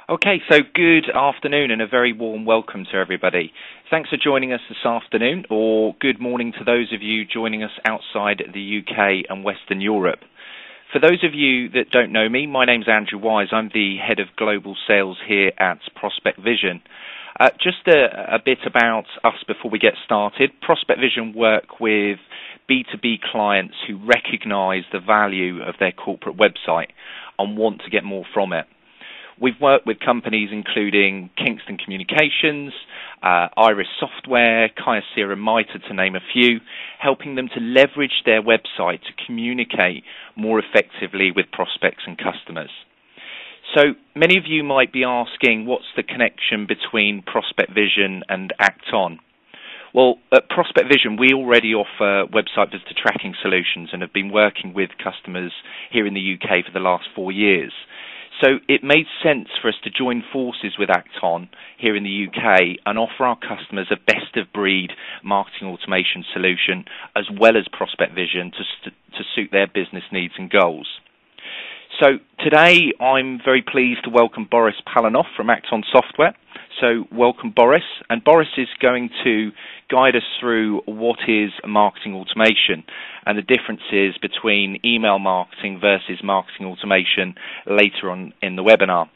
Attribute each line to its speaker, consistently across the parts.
Speaker 1: Okay, so good afternoon and a very warm welcome to everybody. Thanks for joining us this afternoon, or good morning to those of you joining us outside the UK and Western Europe. For those of you that don't know me, my name's Andrew Wise. I'm the Head of Global Sales here at Prospect Vision. Just a bit about us before we get started. Prospect Vision work with B2B clients who recognise the value of their corporate website and want to get more from it. We've worked with companies including Kingston Communications, Iris Software, Kyocera and Mitre, to name a few, helping them to leverage their website to communicate more effectively with prospects and customers. So many of you might be asking, what's the connection between Prospect Vision and Act-On? Well, at Prospect Vision, we already offer website visitor tracking solutions and have been working with customers here in the UK for the last 4 years. So it made sense for us to join forces with Act-On here in the UK and offer our customers a best-of-breed marketing automation solution as well as Prospect Vision to suit their business needs and goals. So today I'm very pleased to welcome Boris Palanoff from Act-On Software. So welcome, Boris. And Boris is going to guide us through what is marketing automation and the differences between email marketing versus marketing automation later on in the webinar.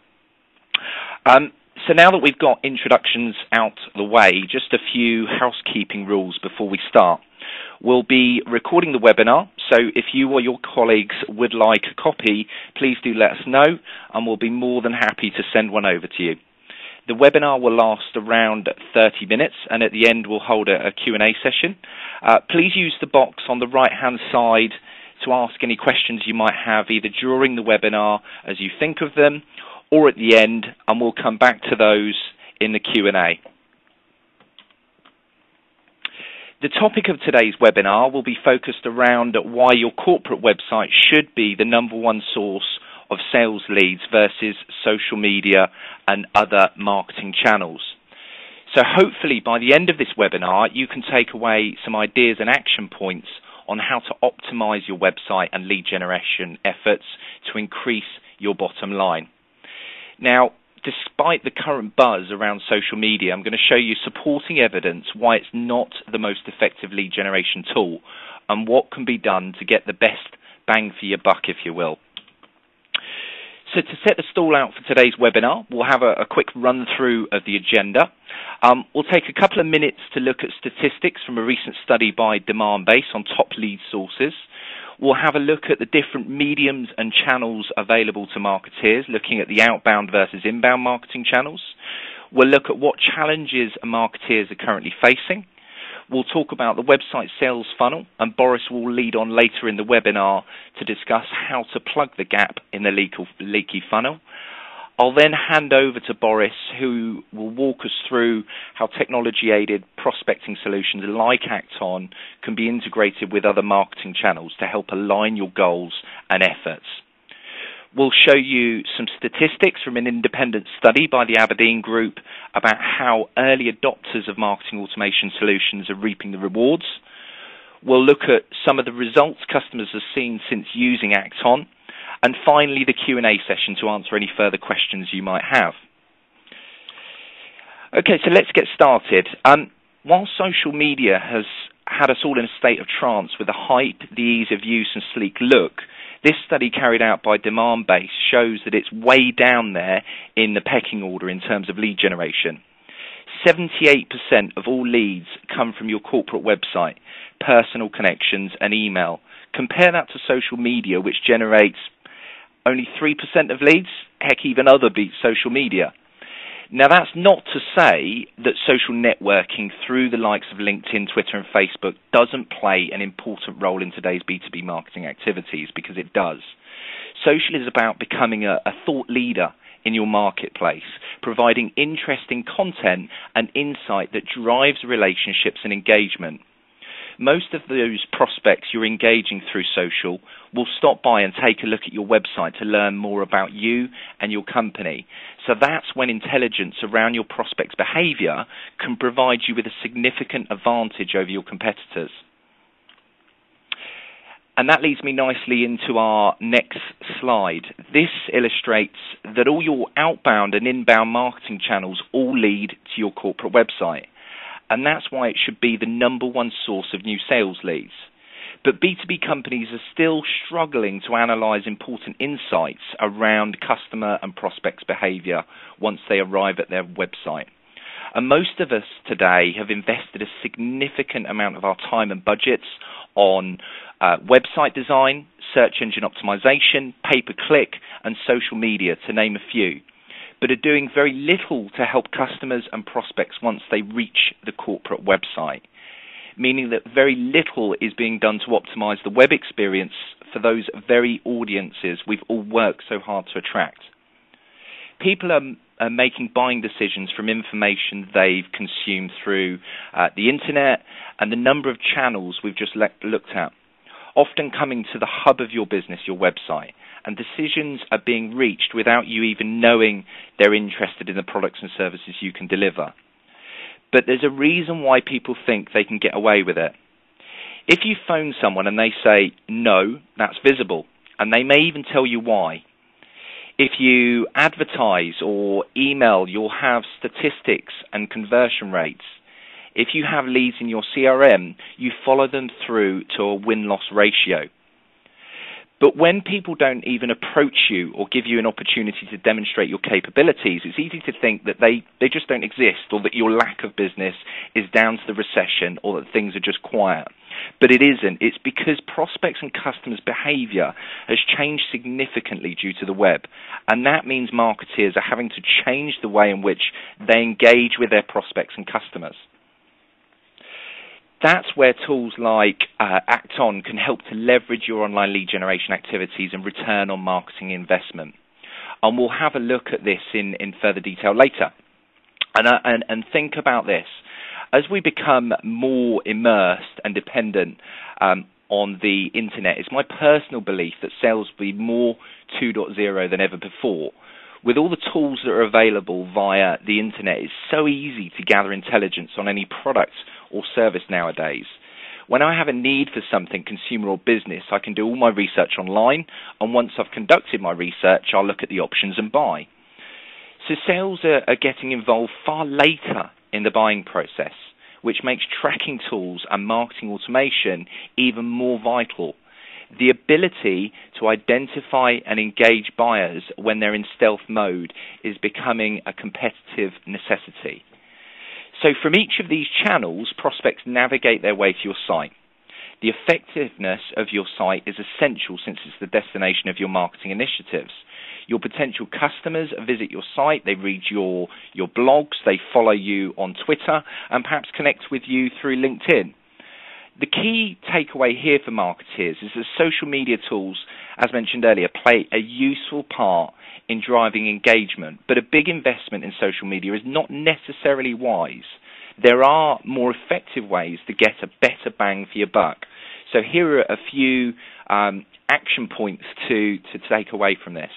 Speaker 1: So now that we've got introductions out the way, just a few housekeeping rules before we start. We'll be recording the webinar, so if you or your colleagues would like a copy, please do let us know, and we'll be more than happy to send one over to you. The webinar will last around 30 minutes, and at the end we'll hold a Q&A session. Please use the box on the right-hand side to ask any questions you might have either during the webinar as you think of them, or at the end, and we'll come back to those in the Q&A. The topic of today's webinar will be focused around why your corporate website should be the #1 source of sales leads versus social media and other marketing channels. So hopefully by the end of this webinar, you can take away some ideas and action points on how to optimize your website and lead generation efforts to increase your bottom line. Now, despite the current buzz around social media, I'm going to show you supporting evidence why it's not the most effective lead generation tool and what can be done to get the best bang for your buck, if you will. So to set the stall out for today's webinar, we'll have a quick run through of the agenda. We'll take a couple of minutes to look at statistics from a recent study by Demandbase on top lead sources. We'll have a look at the different mediums and channels available to marketeers, looking at the outbound versus inbound marketing channels. We'll look at what challenges marketeers are currently facing. We'll talk about the website sales funnel, and Boris will lead on later in the webinar to discuss how to plug the gap in the leaky funnel. I'll then hand over to Boris, who will walk us through how technology-aided prospecting solutions like Act-On can be integrated with other marketing channels to help align your goals and efforts. We'll show you some statistics from an independent study by the Aberdeen Group about how early adopters of marketing automation solutions are reaping the rewards. We'll look at some of the results customers have seen since using Act-On. And finally, the Q&A session to answer any further questions you might have. Okay, so let's get started. While social media has had us all in a state of trance with the hype, the ease of use and sleek look, this study carried out by Demandbase shows that it's way down there in the pecking order in terms of lead generation. 78% of all leads come from your corporate website, personal connections and email. Compare that to social media, which generates only 3% of leads, heck, even other beats social media. Now, that's not to say that social networking through the likes of LinkedIn, Twitter, and Facebook doesn't play an important role in today's B2B marketing activities, because it does. Social is about becoming a thought leader in your marketplace, providing interesting content and insight that drives relationships and engagement. Most of those prospects you're engaging through social will stop by and take a look at your website to learn more about you and your company. So that's when intelligence around your prospect's behavior can provide you with a significant advantage over your competitors. And that leads me nicely into our next slide. This illustrates that all your outbound and inbound marketing channels all lead to your corporate website. And that's why it should be the number one source of new sales leads. But B2B companies are still struggling to analyze important insights around customer and prospects' behavior once they arrive at their website. And most of us today have invested a significant amount of our time and budgets on website design, search engine optimization, pay-per-click, and social media, to name a few, but are doing very little to help customers and prospects once they reach the corporate website, meaning that very little is being done to optimize the web experience for those very audiences we've all worked so hard to attract. People are making buying decisions from information they've consumed through the internet and the number of channels we've just looked at, often coming to the hub of your business, your website, and decisions are being reached without you even knowing they're interested in the products and services you can deliver. But there's a reason why people think they can get away with it. If you phone someone and they say, no, that's visible, and they may even tell you why. If you advertise or email, you'll have statistics and conversion rates. If you have leads in your CRM, you follow them through to a win-loss ratio. But when people don't even approach you or give you an opportunity to demonstrate your capabilities, it's easy to think that they just don't exist, or that your lack of business is down to the recession, or that things are just quiet. But it isn't. It's because prospects and customers' behavior has changed significantly due to the web. And that means marketeers are having to change the way in which they engage with their prospects and customers. That's where tools like Act-On can help to leverage your online lead generation activities and return on marketing investment. And we'll have a look at this in further detail later. And think about this. As we become more immersed and dependent on the internet, it's my personal belief that sales will be more 2.0 than ever before. With all the tools that are available via the internet, it's so easy to gather intelligence on any product or service nowadays. When I have a need for something, consumer or business, I can do all my research online, and once I've conducted my research, I'll look at the options and buy. So sales are getting involved far later in the buying process, which makes tracking tools and marketing automation even more vital. The ability to identify and engage buyers when they're in stealth mode is becoming a competitive necessity. So from each of these channels, prospects navigate their way to your site. The effectiveness of your site is essential since it's the destination of your marketing initiatives. Your potential customers visit your site, they read your blogs, they follow you on Twitter, and perhaps connect with you through LinkedIn. The key takeaway here for marketeers is that social media tools, as mentioned earlier, play a useful part in driving engagement, but a big investment in social media is not necessarily wise. There are more effective ways to get a better bang for your buck. So here are a few action points to take away from this.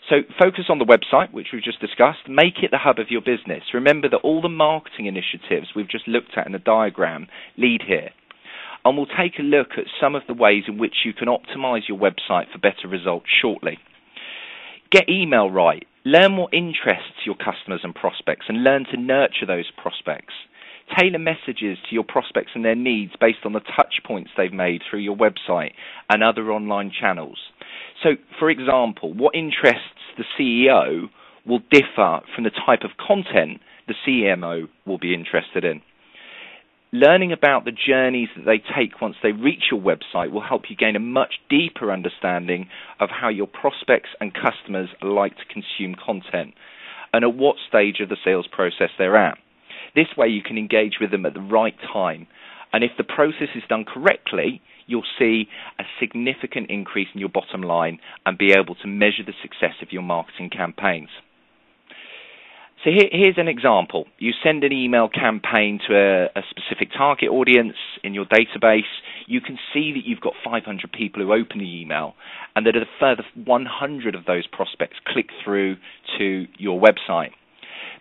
Speaker 1: So focus on the website, which we've just discussed. Make it the hub of your business. Remember that all the marketing initiatives we've just looked at in the diagram lead here. And we'll take a look at some of the ways in which you can optimize your website for better results shortly. Get email right. Learn what interests your customers and prospects, and learn to nurture those prospects. Tailor messages to your prospects and their needs based on the touch points they've made through your website and other online channels. So, for example, what interests the CEO will differ from the type of content the CMO will be interested in. Learning about the journeys that they take once they reach your website will help you gain a much deeper understanding of how your prospects and customers like to consume content and at what stage of the sales process they're at. This way you can engage with them at the right time, and if the process is done correctly, you'll see a significant increase in your bottom line and be able to measure the success of your marketing campaigns. So here's an example. You send an email campaign to a specific target audience in your database. You can see that you've got 500 people who open the email, and that a further 100 of those prospects click through to your website.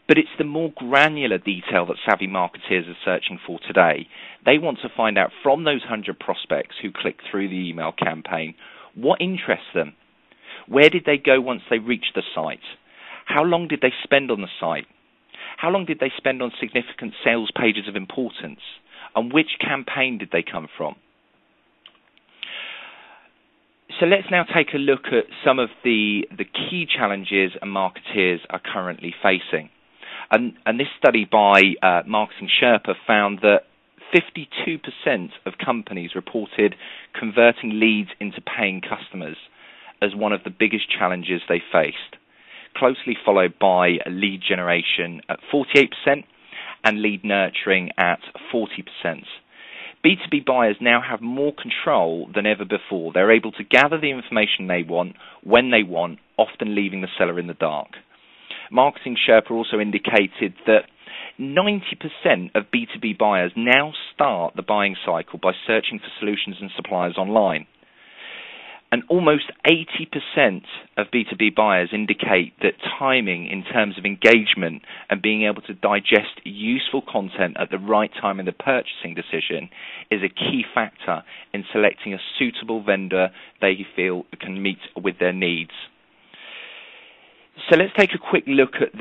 Speaker 1: But it's the more granular detail that savvy marketeers are searching for today. They want to find out from those 100 prospects who click through the email campaign, what interests them? Where did they go once they reached the site? How long did they spend on the site? How long did they spend on significant sales pages of importance? And which campaign did they come from? So let's now take a look at some of the key challenges and marketeers are currently facing. And this study by Marketing Sherpa found that 52% of companies reported converting leads into paying customers as one of the biggest challenges they faced, closely followed by lead generation at 48% and lead nurturing at 40%. B2B buyers now have more control than ever before. They're able to gather the information they want, when they want, often leaving the seller in the dark. Marketing Sherpa also indicated that 90% of B2B buyers now start the buying cycle by searching for solutions and suppliers online. And almost 80% of B2B buyers indicate that timing in terms of engagement and being able to digest useful content at the right time in the purchasing decision is a key factor in selecting a suitable vendor they feel can meet with their needs. So let's take a quick look at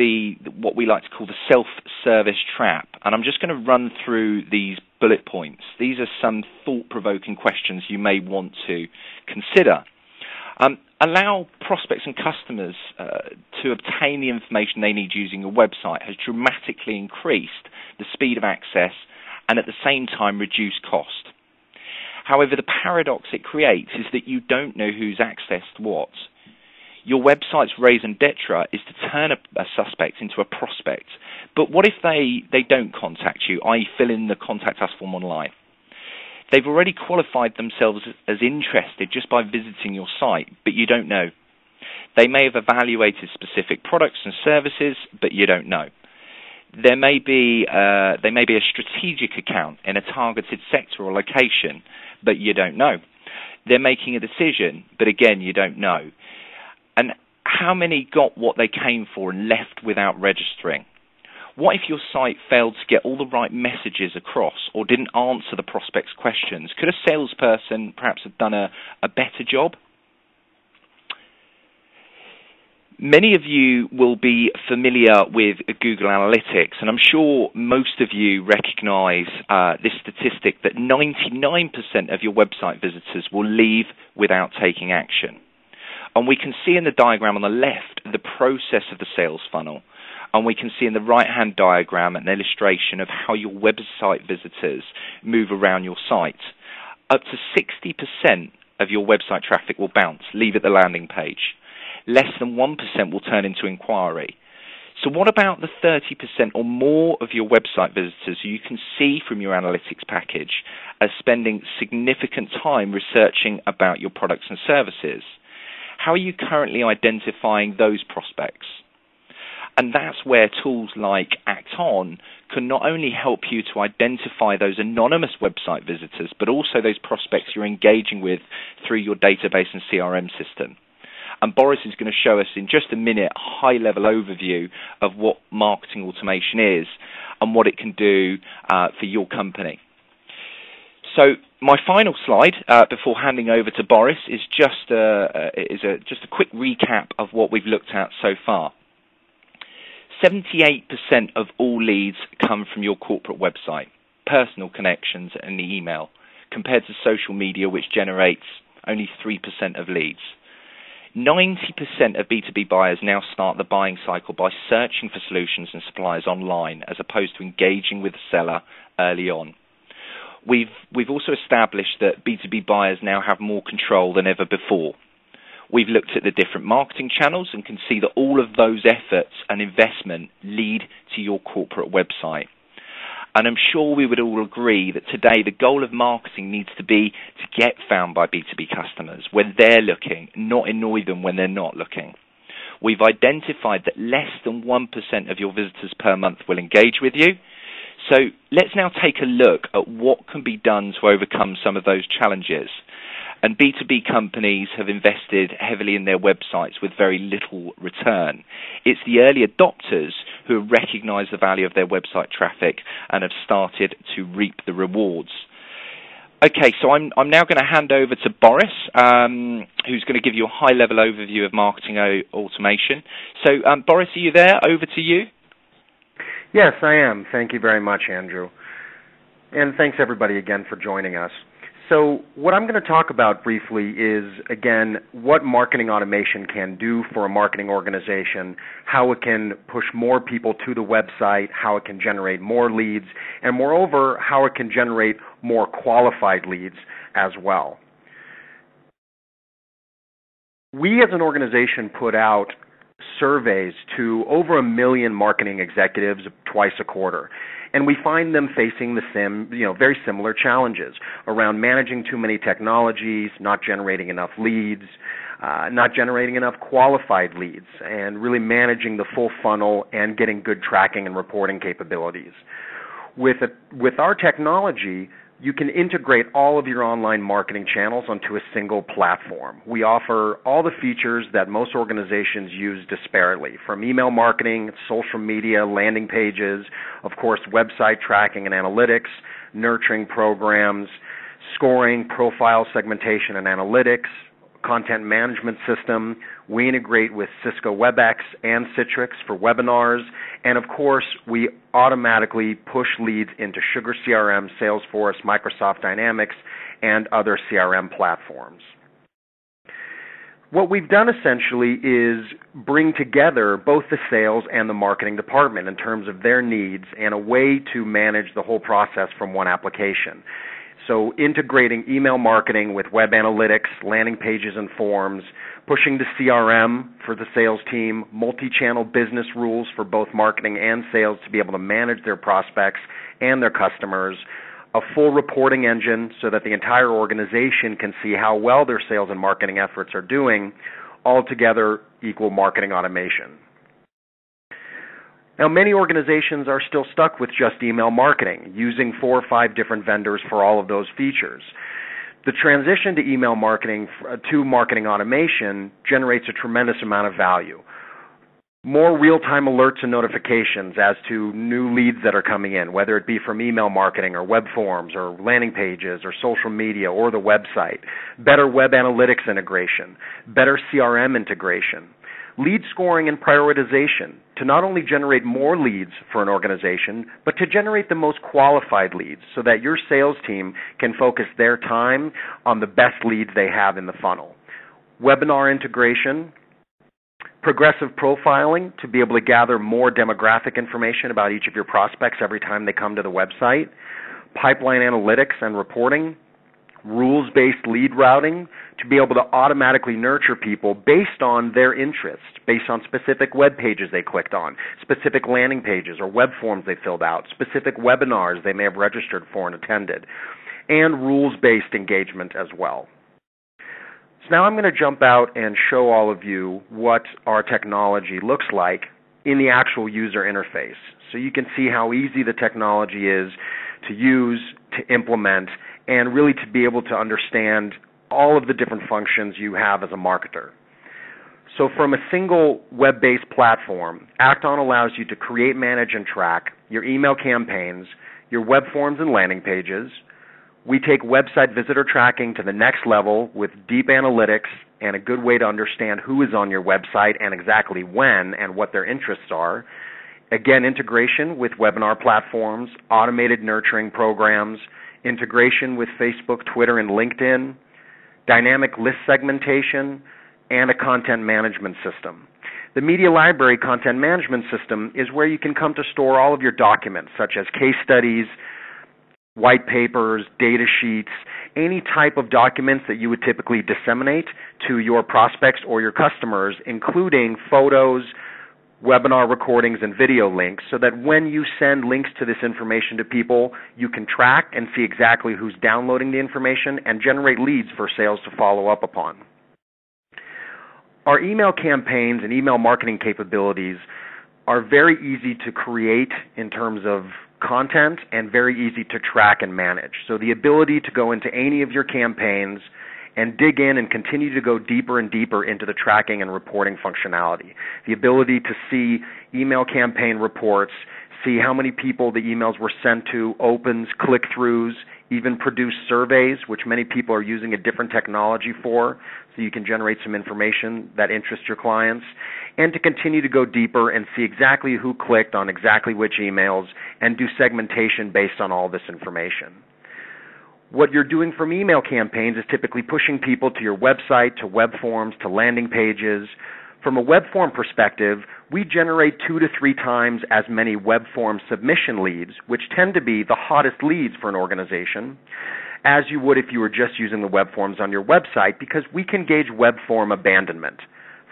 Speaker 1: what we like to call the self-service trap. And I'm just going to run through these bullet points. These are some thought-provoking questions you may want to consider. Allow prospects and customers to obtain the information they need using your website has dramatically increased the speed of access and at the same time reduced cost. However, the paradox it creates is that you don't know who's accessed what. Your website's raison d'etre is to turn a suspect into a prospect. But what if they don't contact you, i.e. fill in the contact us form online? They've already qualified themselves as interested just by visiting your site, but you don't know. They may have evaluated specific products and services, but you don't know. There may be a strategic account in a targeted sector or location, but you don't know. They're making a decision, but again, you don't know. And how many got what they came for and left without registering? What if your site failed to get all the right messages across or didn't answer the prospect's questions? Could a salesperson perhaps have done a better job? Many of you will be familiar with Google Analytics, and I'm sure most of you recognize this statistic that 99% of your website visitors will leave without taking action. And we can see in the diagram on the left the process of the sales funnel. And we can see in the right-hand diagram an illustration of how your website visitors move around your site. Up to 60% of your website traffic will bounce, leave at the landing page. Less than 1% will turn into inquiry. So what about the 30% or more of your website visitors who you can see from your analytics package as spending significant time researching about your products and services? How are you currently identifying those prospects? And that's where tools like Act-On can not only help you to identify those anonymous website visitors, but also those prospects you're engaging with through your database and CRM system. And Boris is going to show us in just a minute a high-level overview of what marketing automation is and what it can do for your company. So my final slide before handing over to Boris is just a quick recap of what we've looked at so far. 78% of all leads come from your corporate website, personal connections and the email, compared to social media, which generates only 3% of leads. 90% of B2B buyers now start the buying cycle by searching for solutions and suppliers online, as opposed to engaging with the seller early on. We've also established that B2B buyers now have more control than ever before. We've looked at the different marketing channels and can see that all of those efforts and investment lead to your corporate website. And I'm sure we would all agree that today the goal of marketing needs to be to get found by B2B customers when they're looking, not annoy them when they're not looking. We've identified that less than 1% of your visitors per month will engage with you. So let's now take a look at what can be done to overcome some of those challenges. And B2B companies have invested heavily in their websites with very little return. It's the early adopters who have recognised the value of their website traffic and have started to reap the rewards. Okay, so I'm now going to hand over to Boris, who's going to give you a high-level overview of marketing automation. So, Boris, are you there? Over to you.
Speaker 2: Yes, I am. Thank you very much, Andrew. And thanks, everybody, again for joining us. So what I'm going to talk about briefly is, again, what marketing automation can do for a marketing organization, how it can push more people to the website, how it can generate more leads, and moreover, how it can generate more qualified leads as well. We as an organization put out surveys to over 1 million marketing executives twice a quarter. And we find them facing very similar challenges around managing too many technologies, not generating enough leads, not generating enough qualified leads, and really managing the full funnel and getting good tracking and reporting capabilities. With our technology, you can integrate all of your online marketing channels onto a single platform. We offer all the features that most organizations use disparately, from email marketing, social media, landing pages, of course, website tracking and analytics, nurturing programs, scoring, profile segmentation and analytics, content management system. We integrate with Cisco WebEx and Citrix for webinars, and of course, we automatically push leads into Sugar CRM, Salesforce, Microsoft Dynamics, and other CRM platforms. What we've done essentially is bring together both the sales and the marketing department in terms of their needs and a way to manage the whole process from one application. So integrating email marketing with web analytics, landing pages and forms, pushing to CRM for the sales team, multi-channel business rules for both marketing and sales to be able to manage their prospects and their customers, a full reporting engine so that the entire organization can see how well their sales and marketing efforts are doing, all together equal marketing automation. Now, many organizations are still stuck with just email marketing, using 4 or 5 different vendors for all of those features. The transition to email marketing to marketing automation generates a tremendous amount of value. More real-time alerts and notifications as to new leads that are coming in, whether it be from email marketing or web forms or landing pages or social media or the website. Better web analytics integration, better CRM integration. Lead scoring and prioritization to not only generate more leads for an organization, but to generate the most qualified leads so that your sales team can focus their time on the best leads they have in the funnel. Webinar integration, progressive profiling to be able to gather more demographic information about each of your prospects every time they come to the website, pipeline analytics and reporting, rules-based lead routing to be able to automatically nurture people based on their interests, based on specific web pages they clicked on, specific landing pages or web forms they filled out, specific webinars they may have registered for and attended, and rules-based engagement as well. So now I'm going to jump out and show all of you what our technology looks like in the actual user interface. So you can see how easy the technology is to use, to implement, and really to be able to understand all of the different functions you have as a marketer. So from a single web-based platform, Act-On allows you to create, manage, and track your email campaigns, your web forms and landing pages. We take website visitor tracking to the next level with deep analytics and a good way to understand who is on your website and exactly when and what their interests are. Again, integration with webinar platforms, automated nurturing programs, integration with Facebook, Twitter, and LinkedIn, dynamic list segmentation, and a content management system. The Media Library Content Management System is where you can come to store all of your documents, such as case studies, white papers, data sheets, any type of documents that you would typically disseminate to your prospects or your customers, including photos, webinar recordings, and video links, so that when you send links to this information to people, you can track and see exactly who's downloading the information and generate leads for sales to follow up upon. Our email campaigns and email marketing capabilities are very easy to create in terms of content and very easy to track and manage. So the ability to go into any of your campaigns and dig in and continue to go deeper and deeper into the tracking and reporting functionality. The ability to see email campaign reports, see how many people the emails were sent to, opens, click-throughs, even produce surveys, which many people are using a different technology for, so you can generate some information that interests your clients, and to continue to go deeper and see exactly who clicked on exactly which emails and do segmentation based on all this information. What you're doing from email campaigns is typically pushing people to your website, to web forms, to landing pages. From a web form perspective, we generate 2 to 3 times as many web form submission leads, which tend to be the hottest leads for an organization, as you would if you were just using the web forms on your website, because we can gauge web form abandonment.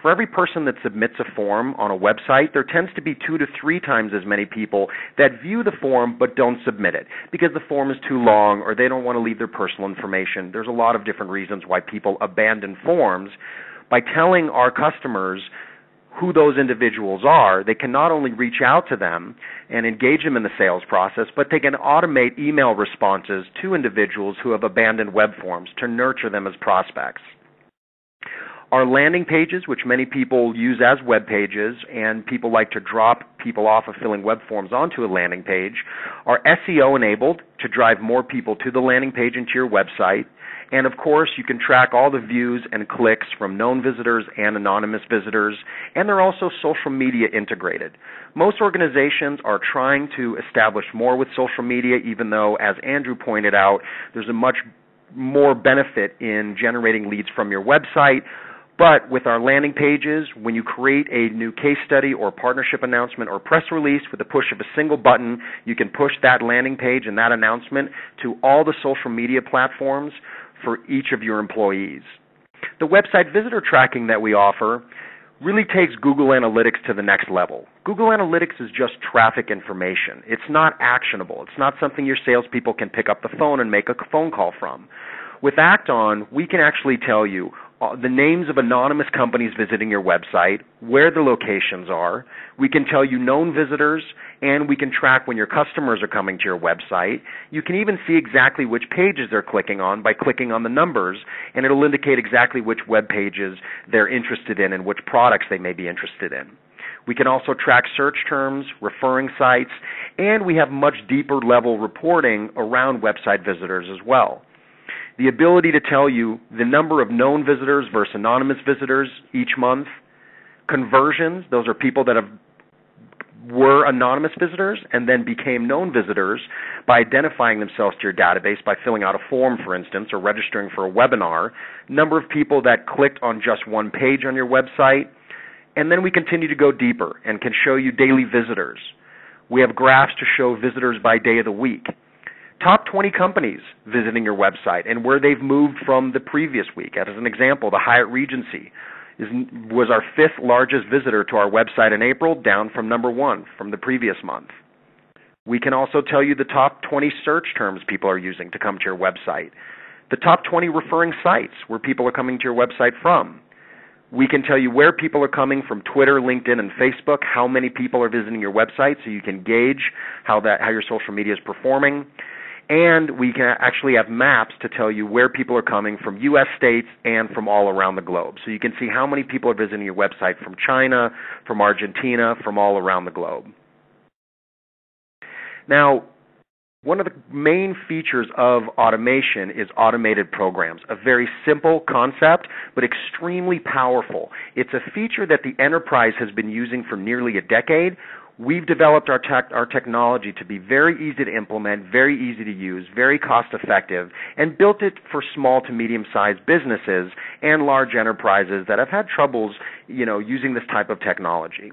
Speaker 2: For every person that submits a form on a website, there tends to be 2 to 3 times as many people that view the form but don't submit it because the form is too long or they don't want to leave their personal information. There's a lot of different reasons why people abandon forms. By telling our customers who those individuals are, they can not only reach out to them and engage them in the sales process, but they can automate email responses to individuals who have abandoned web forms to nurture them as prospects. Our landing pages, which many people use as web pages, and people like to drop people off of filling web forms onto a landing page, are SEO enabled to drive more people to the landing page and to your website. And of course, you can track all the views and clicks from known visitors and anonymous visitors, and they're also social media integrated. Most organizations are trying to establish more with social media, even though, as Andrew pointed out, there's a much more benefit in generating leads from your website. But with our landing pages, when you create a new case study or partnership announcement or press release with the push of a single button, you can push that landing page and that announcement to all the social media platforms for each of your employees. The website visitor tracking that we offer really takes Google Analytics to the next level. Google Analytics is just traffic information. It's not actionable. It's not something your salespeople can pick up the phone and make a phone call from. With Act-On, we can actually tell you the names of anonymous companies visiting your website, where the locations are. We can tell you known visitors, and we can track when your customers are coming to your website. You can even see exactly which pages they're clicking on by clicking on the numbers, and it'll indicate exactly which web pages they're interested in and which products they may be interested in. We can also track search terms, referring sites, and we have much deeper level reporting around website visitors as well. The ability to tell you the number of known visitors versus anonymous visitors each month, conversions, those are people that were anonymous visitors and then became known visitors by identifying themselves to your database by filling out a form, for instance, or registering for a webinar, number of people that clicked on just one page on your website, and then we continue to go deeper and can show you daily visitors. We have graphs to show visitors by day of the week. Top 20 companies visiting your website and where they've moved from the previous week. As an example, the Hyatt Regency was our 5th largest visitor to our website in April, down from number 1 from the previous month. We can also tell you the top 20 search terms people are using to come to your website, the top 20 referring sites where people are coming to your website from. We can tell you where people are coming from Twitter, LinkedIn, and Facebook, how many people are visiting your website so you can gauge how your social media is performing. And we can actually have maps to tell you where people are coming from U.S. states and from all around the globe. So you can see how many people are visiting your website from China, from Argentina, from all around the globe. Now, one of the main features of automation is automated programs, a very simple concept, but extremely powerful. It's a feature that the enterprise has been using for nearly a decade. We've developed our technology to be very easy to implement, very easy to use, very cost-effective, and built it for small to medium-sized businesses and large enterprises that have had troubles, using this type of technology.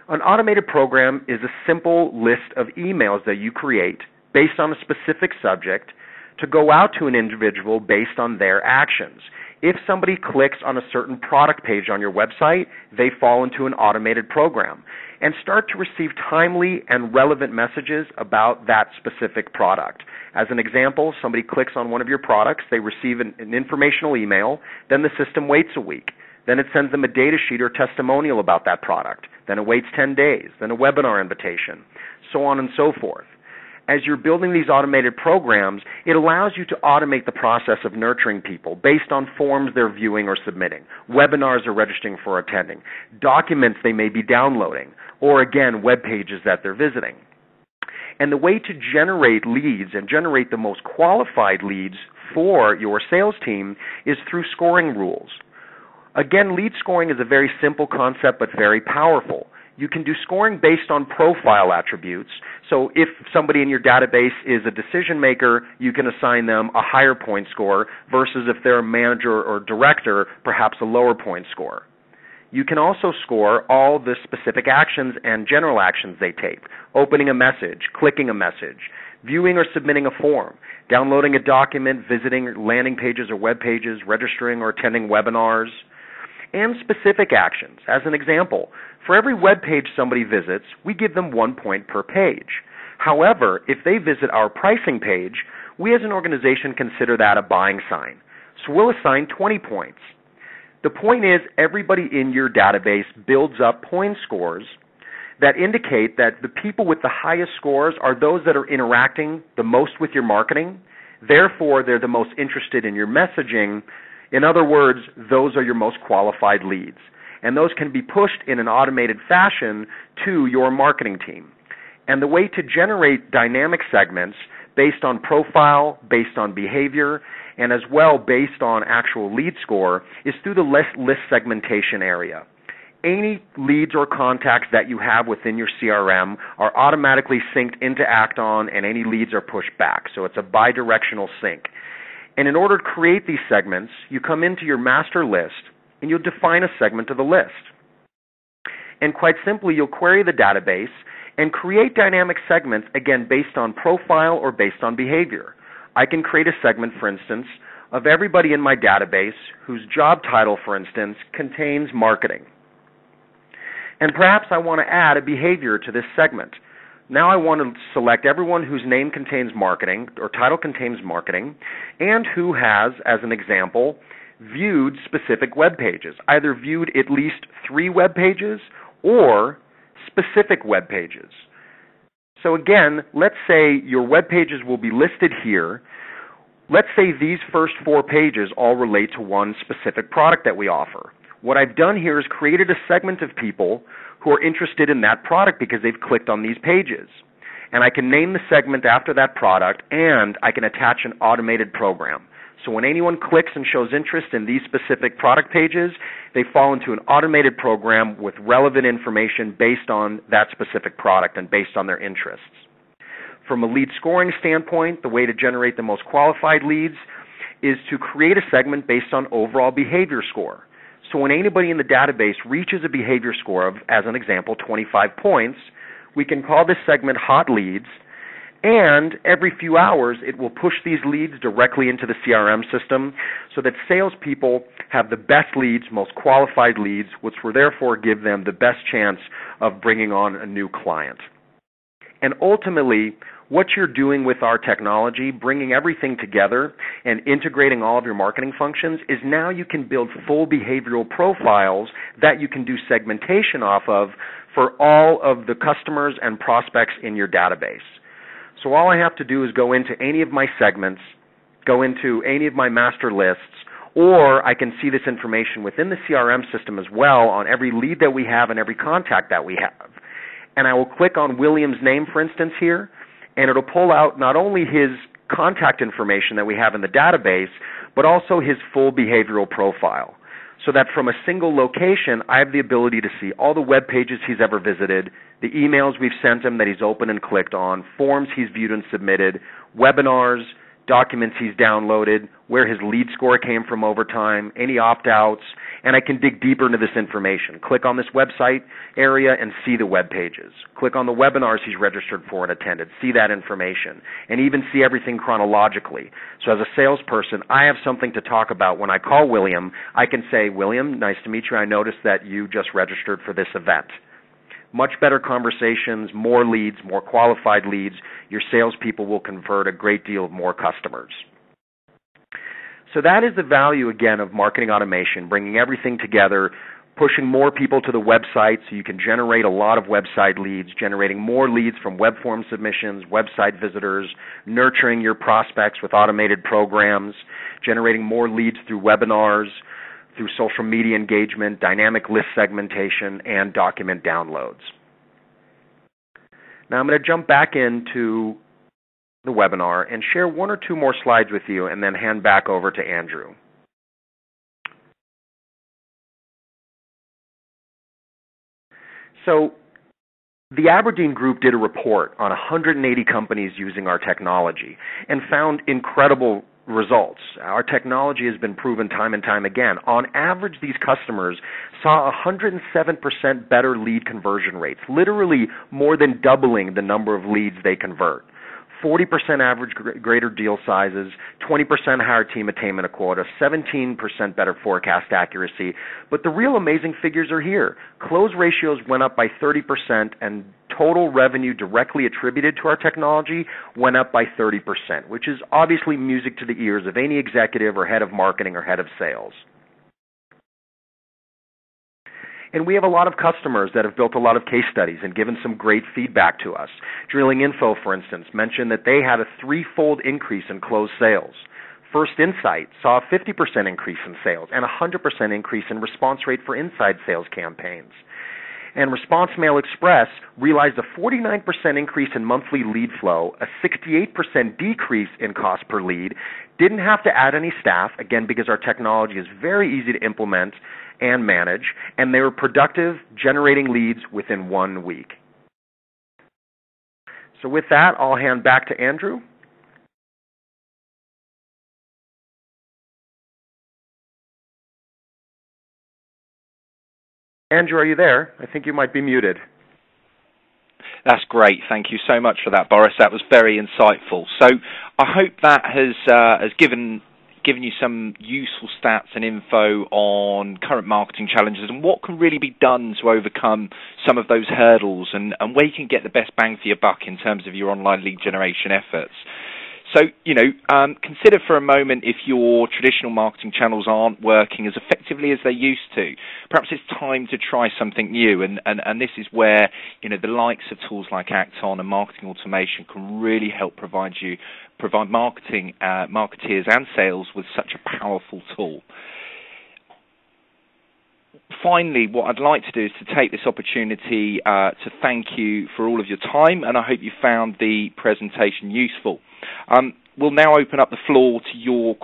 Speaker 2: An automated program is a simple list of emails that you create based on a specific subject to go out to an individual based on their actions. If somebody clicks on a certain product page on your website, they fall into an automated program and start to receive timely and relevant messages about that specific product. As an example, somebody clicks on one of your products, they receive an informational email, then the system waits a week. Then it sends them a data sheet or testimonial about that product. Then it waits 10 days, then a webinar invitation, so on and so forth. as you're building these automated programs, it allows you to automate the process of nurturing people based on forms they're viewing or submitting, webinars they're registering for attending, documents they may be downloading, or again, web pages that they're visiting. And the way to generate leads and generate the most qualified leads for your sales team is through scoring rules. Again, lead scoring is a very simple concept but very powerful. You can do scoring based on profile attributes. So if somebody in your database is a decision maker, you can assign them a higher point score versus if they're a manager or director, perhaps a lower point score. You can also score all the specific actions and general actions they take: opening a message, clicking a message, viewing or submitting a form, downloading a document, visiting landing pages or web pages, registering or attending webinars, and specific actions. As an example, for every web page somebody visits, we give them 1 point per page. However, if they visit our pricing page, we as an organization consider that a buying sign. So we'll assign 20 points. The point is, everybody in your database builds up point scores that indicate that the people with the highest scores are those that are interacting the most with your marketing. Therefore, they're the most interested in your messaging. In other words, those are your most qualified leads. And those can be pushed in an automated fashion to your marketing team. And the way to generate dynamic segments based on profile, based on behavior, and as well based on actual lead score is through the list segmentation area. Any leads or contacts that you have within your CRM are automatically synced into Act-On, and any leads are pushed back. So it's a bidirectional sync. And in order to create these segments, you come into your master list and you'll define a segment of the list. And quite simply, you'll query the database and create dynamic segments, again, based on profile or based on behavior. I can create a segment, for instance, of everybody in my database whose job title, for instance, contains marketing. And perhaps I want to add a behavior to this segment. Now I want to select everyone whose name contains marketing or title contains marketing and who has, as an example, viewed specific web pages, either viewed at least 3 web pages or specific web pages. So again, let's say your web pages will be listed here. Let's say these first 4 pages all relate to one specific product that we offer. What I've done here is created a segment of people who are interested in that product because they've clicked on these pages. And I can name the segment after that product, and I can attach an automated program. So when anyone clicks and shows interest in these specific product pages, they fall into an automated program with relevant information based on that specific product and based on their interests. From a lead scoring standpoint, the way to generate the most qualified leads is to create a segment based on overall behavior score. So when anybody in the database reaches a behavior score of, as an example, 25 points, we can call this segment hot leads, and every few hours it will push these leads directly into the CRM system so that salespeople have the best leads, most qualified leads, which will therefore give them the best chance of bringing on a new client. And ultimately, what you're doing with our technology, bringing everything together and integrating all of your marketing functions, is now you can build full behavioral profiles that you can do segmentation off of for all of the customers and prospects in your database. So all I have to do is go into any of my segments, go into any of my master lists, or I can see this information within the CRM system as well on every lead that we have and every contact that we have. And I will click on William's name, for instance, here, and it'll pull out not only his contact information that we have in the database, but also his full behavioral profile. So that from a single location, I have the ability to see all the web pages he's ever visited, the emails we've sent him that he's opened and clicked on, forms he's viewed and submitted, webinars, documents he's downloaded, where his lead score came from over time, any opt-outs, and I can dig deeper into this information. Click on this website area and see the web pages. Click on the webinars he's registered for and attended, see that information, and even see everything chronologically. So as a salesperson, I have something to talk about. When I call William, I can say, William, nice to meet you. I noticed that you just registered for this event. Much better conversations, more leads, more qualified leads. Your salespeople will convert a great deal more customers. So that is the value, again, of marketing automation, bringing everything together, pushing more people to the website so you can generate a lot of website leads, generating more leads from web form submissions, website visitors, nurturing your prospects with automated programs, generating more leads through webinars, through social media engagement, dynamic list segmentation, and document downloads. Now I'm going to jump back into the webinar and share one or two more slides with you and then hand back over to Andrew. So the Aberdeen Group did a report on 180 companies using our technology and found incredible results. Our technology has been proven time and time again. On average, these customers saw 107% better lead conversion rates, literally more than doubling the number of leads they convert. 40% average greater deal sizes, 20% higher team attainment of quota, 17% better forecast accuracy. But the real amazing figures are here. Close ratios went up by 30%, and total revenue directly attributed to our technology went up by 30%, which is obviously music to the ears of any executive or head of marketing or head of sales. And we have a lot of customers that have built a lot of case studies and given some great feedback to us. Drilling Info, for instance, mentioned that they had a 3-fold increase in closed sales. First Insight saw a 50% increase in sales and a 100% increase in response rate for inside sales campaigns. And Response Mail Express realized a 49% increase in monthly lead flow, a 68% decrease in cost per lead, didn't have to add any staff, again, because our technology is very easy to implement and manage, and they were productive, generating leads within 1 week. So with that, I'll hand back to Andrew. Andrew, are you there? I think you might be muted.
Speaker 1: That's great. Thank you so much for that, Boris. That was very insightful. So I hope that has given you some useful stats and info on current marketing challenges and what can really be done to overcome some of those hurdles and where you can get the best bang for your buck in terms of your online lead generation efforts. So, consider for a moment if your traditional marketing channels aren't working as effectively as they used to. Perhaps it's time to try something new, and this is where, the likes of tools like Acton and marketing automation can really help provide marketeers and sales with such a powerful tool. Finally, what I'd like to do is to take this opportunity to thank you for all of your time, and I hope you found the presentation useful. We'll now open up the floor to your